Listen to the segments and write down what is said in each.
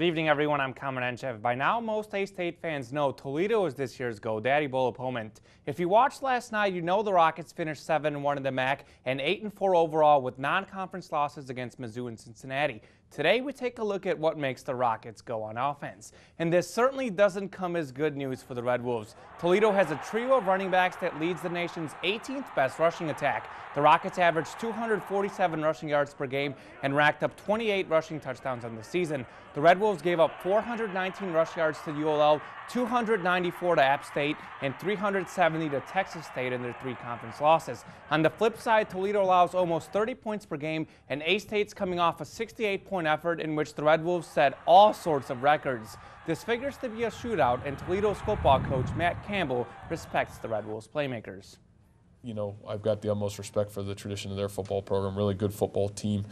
Good evening, everyone. I'm Kamenenchev. By now, most A-State fans know Toledo is this year's Go-Daddy Bowl opponent. If you watched last night, you know the Rockets finished 7-1 in the MAC and 8-4 overall with non-conference losses against Mizzou and Cincinnati. Today, we take a look at what makes the Rockets go on offense. And this certainly doesn't come as good news for the Red Wolves. Toledo has a trio of running backs that leads the nation's 18th best rushing attack. The Rockets averaged 247 rushing yards per game and racked up 28 rushing touchdowns on the season. The Red Wolves gave up 419 rush yards to ULL, 294 to App State, and 370 to Texas State in their 3 conference losses. On the flip side, Toledo allows almost 30 points per game, and A-State's coming off a 68-point effort in which the Red Wolves set all sorts of records. This figures to be a shootout, and Toledo's football coach Matt Campbell respects the Red Wolves playmakers. You know, I've got the utmost respect for the tradition of their football program. Really good football team.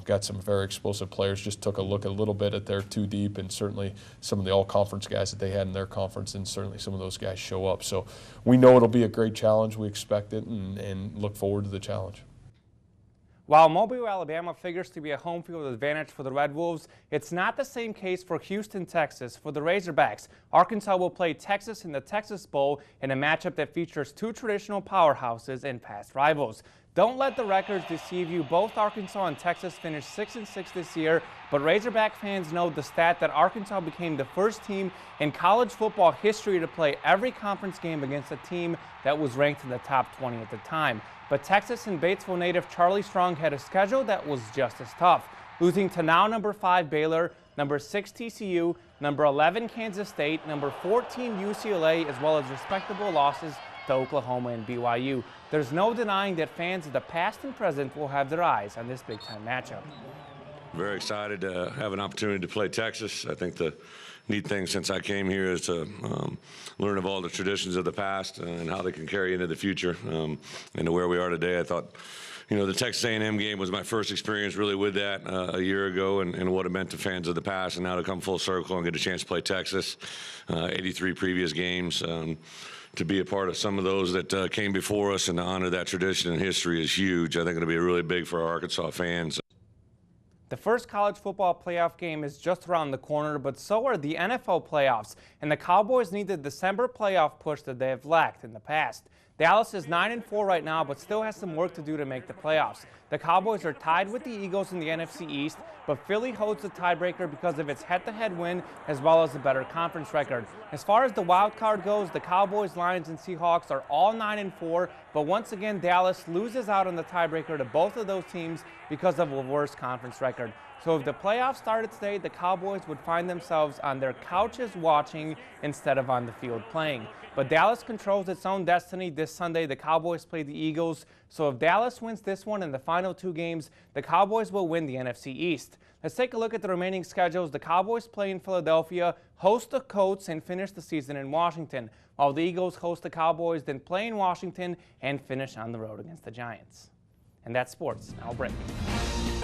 Got some very explosive players. Just took a look a little bit at their 2 deep, and certainly some of the all-conference guys that they had in their conference, and certainly some of those guys show up. So we know it'll be a great challenge. We expect it and look forward to the challenge. While Mobile, Alabama figures to be a home field advantage for the Red Wolves, it's not the same case for Houston, Texas. For the Razorbacks, Arkansas will play Texas in the Texas Bowl in a matchup that features 2 traditional powerhouses and past rivals. Don't let the records deceive you. Both Arkansas and Texas finished 6-6 this year, but Razorback fans know the stat that Arkansas became the first team in college football history to play every conference game against a team that was ranked in the top 20 at the time. But Texas and Batesville native Charlie Strong had a schedule that was just as tough, losing to now number 5 Baylor, number 6 TCU, number 11 Kansas State, number 14 UCLA, as well as respectable losses to Oklahoma and BYU. There's no denying that fans of the past and present will have their eyes on this big-time matchup. Very excited to have an opportunity to play Texas. I think the neat thing since I came here is to learn of all the traditions of the past and how they can carry into the future and to where we are today. I thought, you know, the Texas A&M game was my first experience really with that a year ago and what it meant to fans of the past, and now to come full circle and get a chance to play Texas, 83 previous games. To be a part of some of those that came before us and to honor that tradition and history is huge. I think it'll be really big for our Arkansas fans. The first college football playoff game is just around the corner, but so are the NFL playoffs, and the Cowboys need the December playoff push that they have lacked in the past. Dallas is 9-4 right now, but still has some work to do to make the playoffs. The Cowboys are tied with the Eagles in the NFC East, but Philly holds the tiebreaker because of its head-to-head win as well as a better conference record. As far as the wild card goes, the Cowboys, Lions, and Seahawks are all 9-4, but once again, Dallas loses out on the tiebreaker to both of those teams because of a worse conference record. So if the playoffs started today, the Cowboys would find themselves on their couches watching instead of on the field playing. But Dallas controls its own destiny. This Sunday, the Cowboys play the Eagles. So if Dallas wins this one in the final 2 games, the Cowboys will win the NFC East. Let's take a look at the remaining schedules. The Cowboys play in Philadelphia, host the Colts, and finish the season in Washington, while the Eagles host the Cowboys, then play in Washington, and finish on the road against the Giants. And that's sports. Now a break.